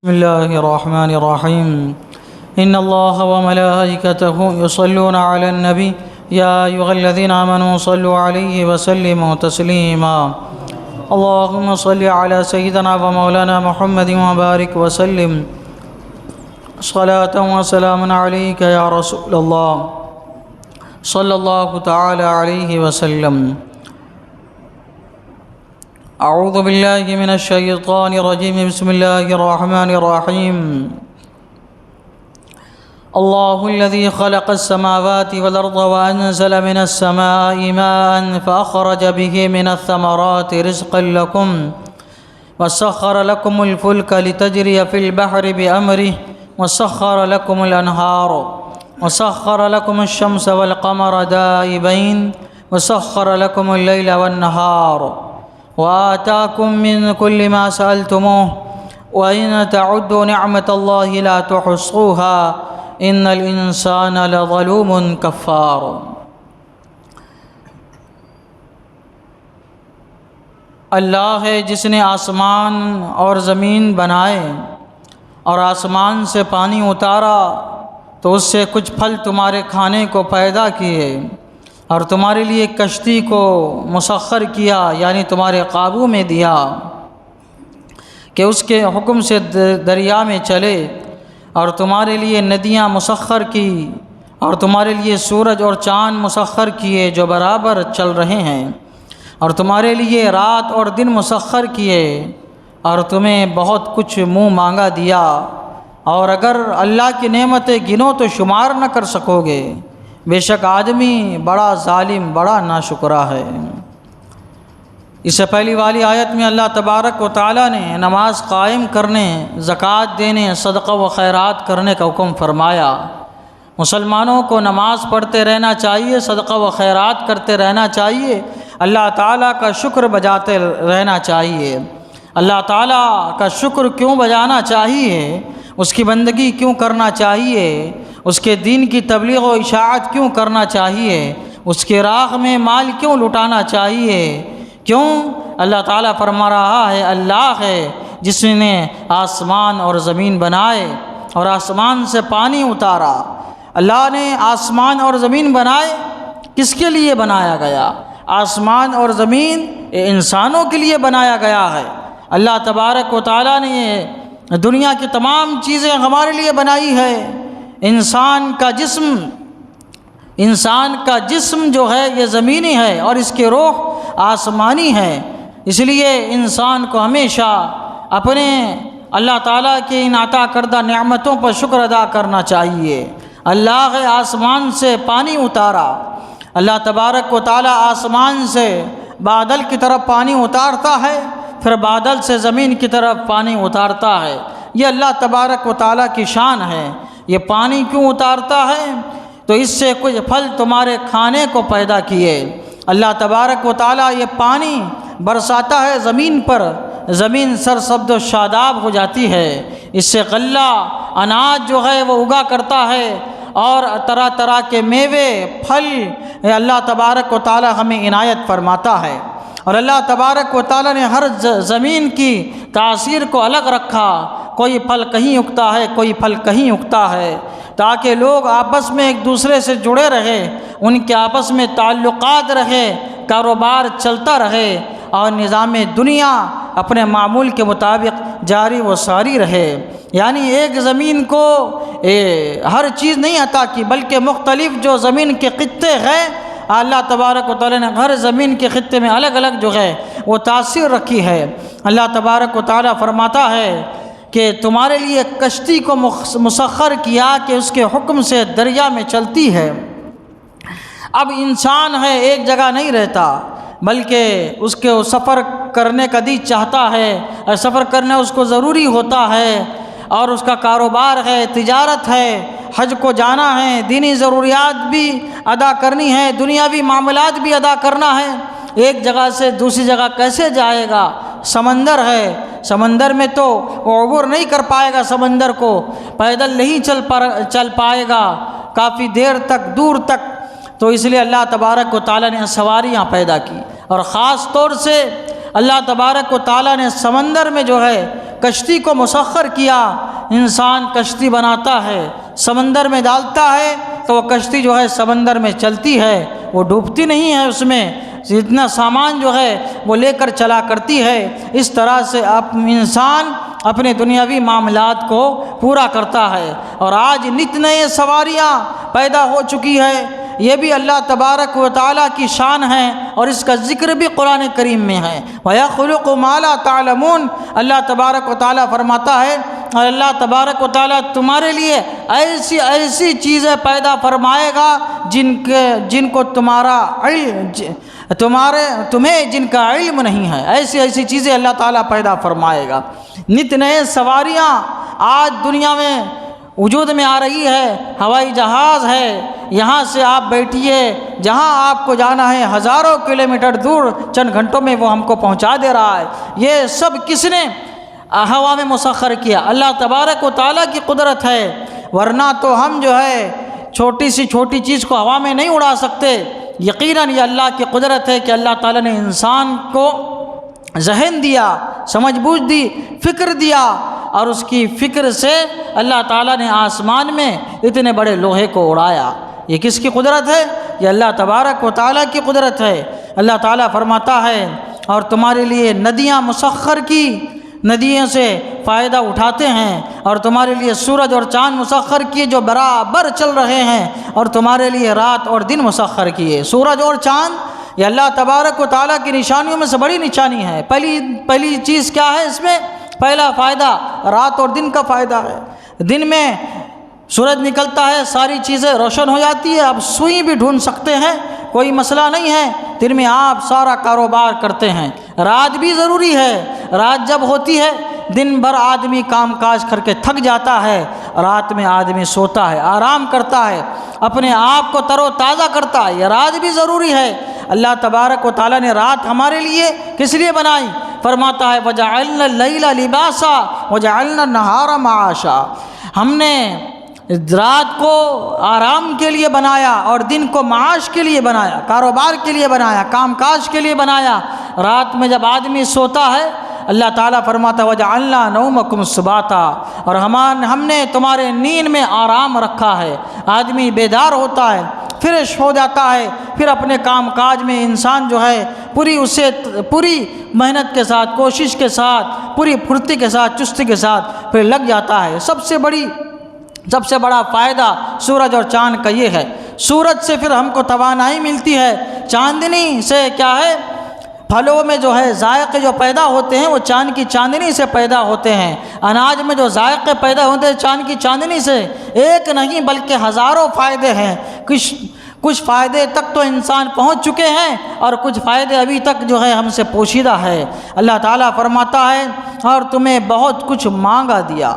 بسم الله الرحمن الرحيم إن الله وملائكته يصلون على النبي يا أيها الذين آمنوا صلوا عليه وسلموا تسليما اللهم صل على سيدنا ومولانا محمد وبارك وسلم صلاة وسلام عليك يا رسول الله صلى الله تعالى عليه وسلم اعوذ باللہ من الشیطان الرجیم بسم اللہ الرحمن الرحیم اللہ الذی خلق السماوات والارض وانزل من السماء ماء فاخرج به من الثمرات رزقا لكم وسخر لكم الفلك لتجري في البحر بأمره وسخر لكم الانہار وسخر لكم الشمس والقمر دائبین وسخر لكم الليل والنهار وآتاكم من كل ما سألتموه وإن تعدوا نعمة الله لا تحصوها إن الإنسان لظلوم كفار۔ اللہ ہے جس نے آسمان اور زمین بنائے اور آسمان سے پانی اتارا تو اس سے کچھ پھل تمہارے کھانے کو پیدا کیے اور تمہارے لیے کشتی کو مسخر کیا، یعنی تمہارے قابو میں دیا کہ اس کے حکم سے دریا میں چلے، اور تمہارے لیے ندیاں مسخر کی اور تمہارے لیے سورج اور چاند مسخر کیے جو برابر چل رہے ہیں، اور تمہارے لیے رات اور دن مسخر کیے اور تمہیں بہت کچھ منہ مانگا دیا، اور اگر اللہ کی نعمتیں گنو تو شمار نہ کر سکو گے، بے شک آدمی بڑا ظالم بڑا ناشکرا ہے۔ اس سے پہلی والی آیت میں اللہ تبارک و تعالیٰ نے نماز قائم کرنے، زکوٰۃ دینے، صدقہ و خیرات کرنے کا حکم فرمایا۔ مسلمانوں کو نماز پڑھتے رہنا چاہیے، صدقہ و خیرات کرتے رہنا چاہیے، اللہ تعالیٰ کا شکر بجاتے رہنا چاہیے۔ اللہ تعالیٰ کا شکر کیوں بجانا چاہیے، اس کی بندگی کیوں کرنا چاہیے، اس کے دین کی تبلیغ و اشاعت کیوں کرنا چاہیے، اس کے راہ میں مال کیوں لٹانا چاہیے؟ کیوں؟ اللہ تعالیٰ فرما رہا ہے اللہ ہے جس نے آسمان اور زمین بنائے اور آسمان سے پانی اتارا۔ اللہ نے آسمان اور زمین بنائے، کس کے لیے بنایا گیا؟ آسمان اور زمین انسانوں کے لیے بنایا گیا ہے۔ اللہ تبارک و تعالیٰ نے یہ دنیا کی تمام چیزیں ہمارے لیے بنائی ہے۔ انسان کا جسم جو ہے یہ زمینی ہے اور اس کی روح آسمانی ہے، اس لیے انسان کو ہمیشہ اپنے اللہ تعالیٰ کی ان عطا کردہ نعمتوں پر شکر ادا کرنا چاہیے۔ اللہ آسمان سے پانی اتارا، اللہ تبارک و تعالیٰ آسمان سے بادل کی طرف پانی اتارتا ہے، پھر بادل سے زمین کی طرف پانی اتارتا ہے۔ یہ اللہ تبارک و تعالیٰ کی شان ہے۔ یہ پانی کیوں اتارتا ہے؟ تو اس سے کچھ پھل تمہارے کھانے کو پیدا کیے۔ اللہ تبارک و تعالیٰ یہ پانی برساتا ہے زمین پر، زمین سرسبز و شاداب ہو جاتی ہے، اس سے غلہ اناج جو ہے وہ اگا کرتا ہے، اور طرح طرح کے میوے پھل اللہ تبارک و تعالیٰ ہمیں عنایت فرماتا ہے۔ اور اللہ تبارک و تعالیٰ نے ہر زمین کی تاثیر کو الگ رکھا، کوئی پھل کہیں اگتا ہے، کوئی پھل کہیں اگتا ہے، تاکہ لوگ آپس میں ایک دوسرے سے جڑے رہے، ان کے آپس میں تعلقات رہے، کاروبار چلتا رہے، اور نظام دنیا اپنے معمول کے مطابق جاری و ساری رہے۔ یعنی ایک زمین کو ہر چیز نہیں عطا کی، بلکہ مختلف جو زمین کے خطے ہیں، اللہ تبارک و تعالیٰ نے ہر زمین کے خطے میں الگ الگ جو ہے وہ تاثیر رکھی ہے۔ اللہ تبارک و تعالیٰ فرماتا ہے کہ تمہارے لیے کشتی کو مسخر کیا کہ اس کے حکم سے دریا میں چلتی ہے۔ اب انسان ہے ایک جگہ نہیں رہتا، بلکہ اس کے سفر کرنے کا دل چاہتا ہے، اور سفر کرنا اس کو ضروری ہوتا ہے، اور اس کا کاروبار ہے، تجارت ہے، حج کو جانا ہے، دینی ضروریات بھی ادا کرنی ہے، دنیاوی معاملات بھی ادا کرنا ہے۔ ایک جگہ سے دوسری جگہ کیسے جائے گا؟ سمندر ہے، سمندر میں تو وہ عبور نہیں کر پائے گا، سمندر کو پیدل نہیں چل پائے گا کافی دیر تک، دور تک۔ تو اس لیے اللہ تبارک و تعالیٰ نے سواریاں پیدا کی، اور خاص طور سے اللہ تبارک و تعالیٰ نے سمندر میں جو ہے کشتی کو مسخر کیا، انسان کشتی بناتا ہے، سمندر میں ڈالتا ہے تو وہ کشتی جو ہے سمندر میں چلتی ہے، وہ ڈوبتی نہیں ہے، اس میں اتنا سامان جو ہے وہ لے کر چلا کرتی ہے۔ اس طرح سے انسان اپنے دنیاوی معاملات کو پورا کرتا ہے۔ اور آج نت نئے سواریاں پیدا ہو چکی ہے، یہ بھی اللہ تبارک و تعالیٰ کی شان ہے، اور اس کا ذکر بھی قرآن کریم میں ہے۔ وَيَخْلُقُ مَا لَا تَعْلَمُونَ، اللہ تبارک و تعالیٰ فرماتا ہے، اور اللہ تبارک و تعالیٰ تمہارے لیے ایسی ایسی چیزیں پیدا فرمائے گا جن کو تمہیں جن کا علم نہیں ہے، ایسی ایسی چیزیں اللہ تعالیٰ پیدا فرمائے گا۔ نت نئے سواریاں آج دنیا میں وجود میں آ رہی ہے، ہوائی جہاز ہے، یہاں سے آپ بیٹھیے جہاں آپ کو جانا ہے ہزاروں کلومیٹر دور چند گھنٹوں میں وہ ہم کو پہنچا دے رہا ہے۔ یہ سب کس نے ہوا میں مسخر کیا؟ اللہ تبارک و تعالیٰ کی قدرت ہے، ورنہ تو ہم جو ہے چھوٹی سی چھوٹی چیز کو ہوا میں نہیں اڑا سکتے۔ یقیناً یہ اللہ کی قدرت ہے کہ اللہ تعالیٰ نے انسان کو ذہن دیا، سمجھ بوجھ دی، فکر دیا، اور اس کی فکر سے اللہ تعالیٰ نے آسمان میں اتنے بڑے لوہے کو اڑایا۔ یہ کس کی قدرت ہے؟ یہ اللہ تبارک و تعالیٰ کی قدرت ہے۔ اللہ تعالیٰ فرماتا ہے، اور تمہارے لیے ندیاں مسخر کی، ندیوں سے فائدہ اٹھاتے ہیں، اور تمہارے لیے سورج اور چاند مسخر کیے جو برابر چل رہے ہیں، اور تمہارے لیے رات اور دن مسخر کیے۔ سورج اور چاند یہ اللہ تبارک و تعالیٰ کی نشانیوں میں سے بڑی نشانی ہے۔ پہلی چیز کیا ہے اس میں؟ پہلا فائدہ رات اور دن کا فائدہ ہے۔ دن میں سورج نکلتا ہے، ساری چیزیں روشن ہو جاتی ہے، آپ سوئی بھی ڈھونڈ سکتے ہیں، کوئی مسئلہ نہیں ہے۔ دن میں آپ سارا کاروبار کرتے ہیں۔ رات بھی ضروری ہے، رات جب ہوتی ہے دن بھر آدمی کام کاج کر کے تھک جاتا ہے، رات میں آدمی سوتا ہے، آرام کرتا ہے، اپنے آپ کو تر و تازہ کرتا ہے، یہ رات بھی ضروری ہے۔ اللہ تبارک و تعالیٰ نے رات ہمارے لیے کس لیے بنائی؟ فرماتا ہے وَجَعَلْنَا اللَّيْلَ لِبَاسًا وَجَعَلْنَا النَّهَارَ مَعَاشًا، ہم نے رات کو آرام کے لیے بنایا اور دن کو معاش کے لیے بنایا، کاروبار کے لیے بنایا، کام کاج کے لیے بنایا۔ رات میں جب آدمی سوتا ہے اللہ تعالیٰ فرماتا وَجَعَلْنَا نَوْمَكُمْ سُبَاتًا، اور ہم نے تمہارے نیند میں آرام رکھا ہے۔ آدمی بیدار ہوتا ہے، فریش ہو جاتا ہے، پھر اپنے کام کاج میں انسان جو ہے پوری محنت کے ساتھ، کوشش کے ساتھ، پوری پھرتی کے ساتھ، چستی کے ساتھ پھر لگ جاتا ہے۔ سب سے بڑا فائدہ سورج اور چاند کا یہ ہے۔ سورج سے پھر ہم کو توانائی ملتی ہے، چاندنی سے کیا ہے؟ پھلوں میں جو ہے ذائقے جو پیدا ہوتے ہیں وہ چاند کی چاندنی سے پیدا ہوتے ہیں۔ اناج میں جو ذائقے پیدا ہوتے ہیں چاند کی چاندنی سے، ایک نہیں بلکہ ہزاروں فائدے ہیں۔ کچھ فائدے تک تو انسان پہنچ چکے ہیں، اور کچھ فائدے ابھی تک جو ہے ہم سے پوشیدہ ہے۔ اللہ تعالیٰ فرماتا ہے اور تمہیں بہت کچھ مانگا دیا،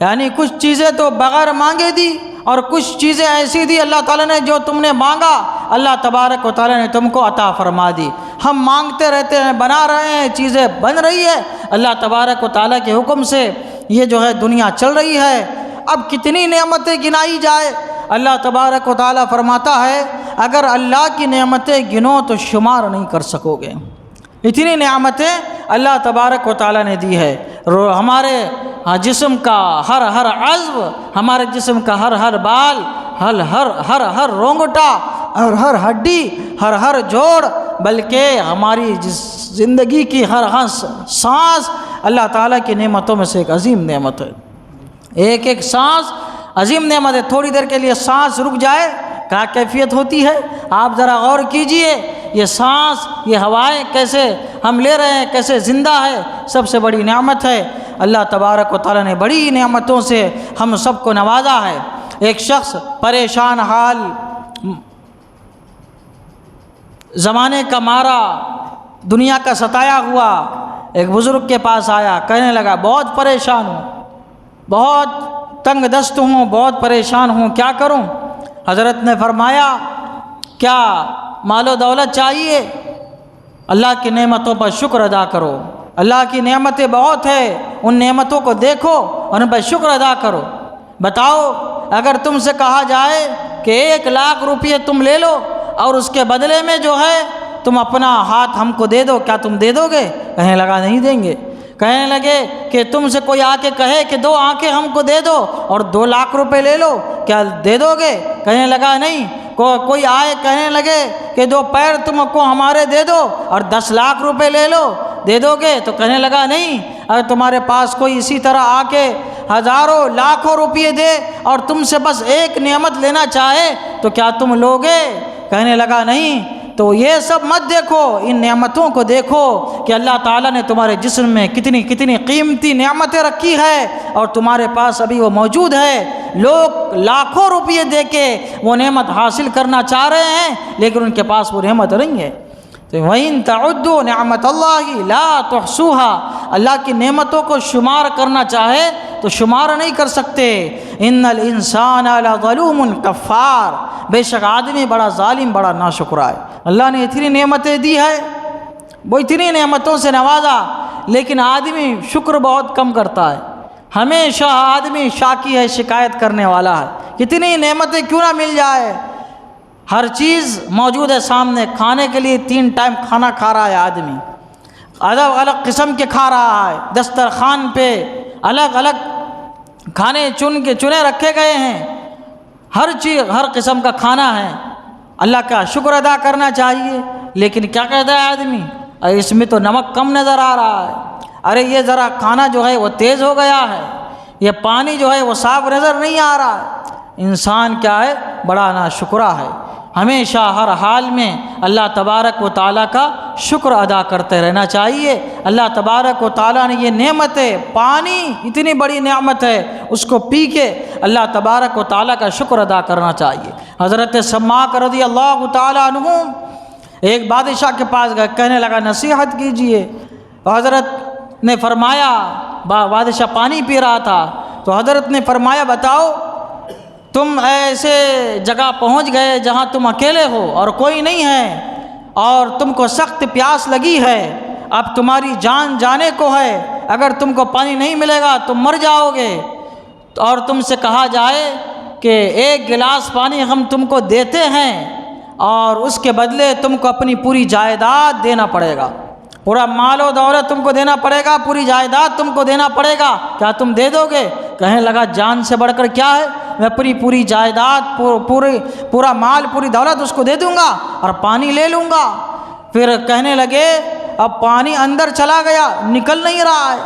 یعنی کچھ چیزیں تو بغیر مانگے دی، اور کچھ چیزیں ایسی دی اللہ تعالیٰ نے جو تم نے مانگا اللہ تبارک و تعالیٰ نے تم کو عطا فرما دی۔ ہم مانگتے رہتے ہیں، بنا رہے ہیں، چیزیں بن رہی ہے اللہ تبارک و تعالیٰ کے حکم سے، یہ جو ہے دنیا چل رہی ہے۔ اب کتنی نعمتیں گنائی جائے؟ اللہ تبارک و تعالیٰ فرماتا ہے اگر اللہ کی نعمتیں گنو تو شمار نہیں کر سکو گے۔ اتنی نعمتیں اللہ تبارک و تعالیٰ نے دی ہے۔ ہمارے جسم کا ہر عضو، ہمارے جسم کا ہر بال، ہر رونگٹا، ہر ہڈی، ہر جوڑ، بلکہ ہماری زندگی کی ہر سانس اللہ تعالیٰ کی نعمتوں میں سے ایک عظیم نعمت ہے۔ ایک سانس عظیم نعمت ہے۔ تھوڑی دیر کے لیے سانس رک جائے کیا کیفیت ہوتی ہے؟ آپ ذرا غور کیجئے، یہ سانس، یہ ہوائیں کیسے ہم لے رہے ہیں، کیسے زندہ ہے، سب سے بڑی نعمت ہے۔ اللہ تبارک و تعالیٰ نے بڑی نعمتوں سے ہم سب کو نوازا ہے۔ ایک شخص پریشان حال، زمانے کا مارا، دنیا کا ستایا ہوا ایک بزرگ کے پاس آیا، کہنے لگا بہت پریشان ہوں، بہت تنگ دست ہوں، بہت پریشان ہوں، کیا کروں؟ حضرت نے فرمایا کیا مال و دولت چاہیے؟ اللہ کی نعمتوں پر شکر ادا کرو، اللہ کی نعمتیں بہت ہے، ان نعمتوں کو دیکھو اور ان پر شکر ادا کرو۔ بتاؤ اگر تم سے کہا جائے کہ 1,00,000 روپئے تم لے لو اور اس کے بدلے میں جو ہے تم اپنا ہاتھ ہم کو دے دو، کیا تم دے دو گے؟ کہنے لگا نہیں دیں گے۔ کہنے لگے کہ تم سے کوئی آ کے کہے کہ 2 آنکھیں ہم کو دے دو اور 2 لاکھ روپے لے لو، کیا دے دو گے؟ کہنے لگا نہیں۔ کوئی آئے کہنے لگے کہ 2 پیر تم کو ہمارے دے دو اور 10 لاکھ روپے لے لو، دے دو گے؟ تو کہنے لگا نہیں۔ اگر تمہارے پاس کوئی اسی طرح آ کے ہزاروں لاکھوں روپے دے اور تم سے بس ایک نعمت لینا چاہے تو کیا تم لوگے؟ کہنے لگا نہیں۔ تو یہ سب مت دیکھو، ان نعمتوں کو دیکھو کہ اللہ تعالیٰ نے تمہارے جسم میں کتنی کتنی قیمتی نعمتیں رکھی ہے اور تمہارے پاس ابھی وہ موجود ہے۔ لوگ لاکھوں روپے دے کے وہ نعمت حاصل کرنا چاہ رہے ہیں لیکن ان کے پاس وہ نعمت نہیں ہے۔ تو وَإِن تَعُدُّوا نِعْمَتَ اللَّهِ لَا تُحْصُوهَا، اللہ کی نعمتوں کو شمار کرنا چاہے تو شمار نہیں کر سکتے۔ ان الانسان لظلوم کفار، بے شک آدمی بڑا ظالم، بڑا ناشکرا ہے۔ اللہ نے اتنی نعمتیں دی ہے، وہ اتنی نعمتوں سے نوازا، لیکن آدمی شکر بہت کم کرتا ہے۔ ہمیشہ آدمی شاکی ہے، شکایت کرنے والا ہے۔ کتنی نعمتیں کیوں نہ مل جائے، ہر چیز موجود ہے سامنے، کھانے کے لیے 3 ٹائم کھانا کھا رہا ہے آدمی، الگ الگ قسم کے کھا رہا ہے، دسترخوان پہ الگ الگ کھانے چنے رکھے گئے ہیں، ہر چیز ہر قسم کا کھانا ہے۔ اللہ کا شکر ادا کرنا چاہیے، لیکن کیا کہتا ہے آدمی، ارے اس میں تو نمک کم نظر آ رہا ہے، ارے یہ ذرا کھانا جو ہے وہ تیز ہو گیا ہے، یہ پانی جو ہے وہ صاف نظر نہیں آ رہا ہے۔ انسان کیا ہے، بڑا ناشکرا ہے۔ ہمیشہ ہر حال میں اللہ تبارک و تعالیٰ کا شکر ادا کرتے رہنا چاہیے۔ اللہ تبارک و تعالیٰ نے یہ نعمتیں، پانی اتنی بڑی نعمت ہے، اس کو پی کے اللہ تبارک و تعالیٰ کا شکر ادا کرنا چاہیے۔ حضرت سماک رضی اللہ تعالیٰ عنہ ایک بادشاہ کے پاس گئے، کہنے لگا نصیحت کیجئے۔ حضرت نے فرمایا، بادشاہ پانی پی رہا تھا تو حضرت نے فرمایا بتاؤ، تم ایسے جگہ پہنچ گئے جہاں تم اکیلے ہو اور کوئی نہیں ہے اور تم کو سخت پیاس لگی ہے، اب تمہاری جان جانے کو ہے، اگر تم کو پانی نہیں ملے گا تم مر جاؤ گے، اور تم سے کہا جائے کہ 1 گلاس پانی ہم تم کو دیتے ہیں اور اس کے بدلے تم کو اپنی پوری جائیداد دینا پڑے گا، پورا مال و دولت تم کو دینا پڑے گا، پوری جائیداد تم کو دینا پڑے گا، کیا تم دے دو گے؟ کہنے لگا جان سے بڑھ کر کیا ہے، میں پوری جائیداد، پورا مال، پوری دولت اس کو دے دوں گا اور پانی لے لوں گا۔ پھر کہنے لگے اب پانی اندر چلا گیا، نکل نہیں رہا ہے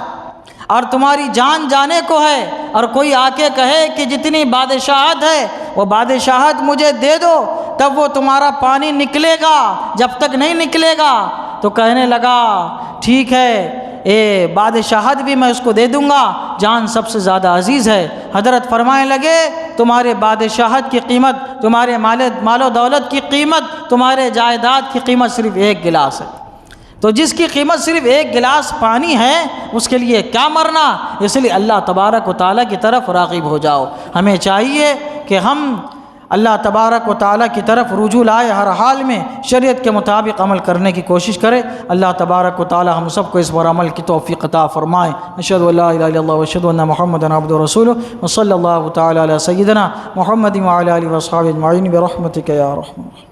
اور تمہاری جان جانے کو ہے، اور کوئی آ کے کہے کہ جتنی بادشاہت ہے وہ بادشاہت مجھے دے دو تب وہ تمہارا پانی نکلے گا، جب تک نہیں نکلے گا۔ تو کہنے لگا ٹھیک ہے، بادشاہت بھی میں اس کو دے دوں گا، جان سب سے زیادہ عزیز ہے۔ حضرت فرمانے لگے تمہارے بادشاہت کی قیمت، تمہارے مال و دولت کی قیمت، تمہارے جائیداد کی قیمت صرف 1 گلاس ہے، تو جس کی قیمت صرف 1 گلاس پانی ہے اس کے لیے کیا مرنا۔ اس لیے اللہ تبارک و تعالیٰ کی طرف راغب ہو جاؤ۔ ہمیں چاہیے کہ ہم اللہ تبارک و تعالیٰ کی طرف رجوع لائے، ہر حال میں شریعت کے مطابق عمل کرنے کی کوشش کرے۔ اللہ تبارک و تعالیٰ ہم سب کو اس پر عمل کی توفیق عطا فرمائے۔ اشہد ان لا الہ الا اللہ واشہد ان محمدا عبدہ ورسولہ، وصلی اللہ تعالیٰ علی سیدنا محمد وعلی آلہ وصحبہ اجمعین برحمتک یا ارحم الراحمین۔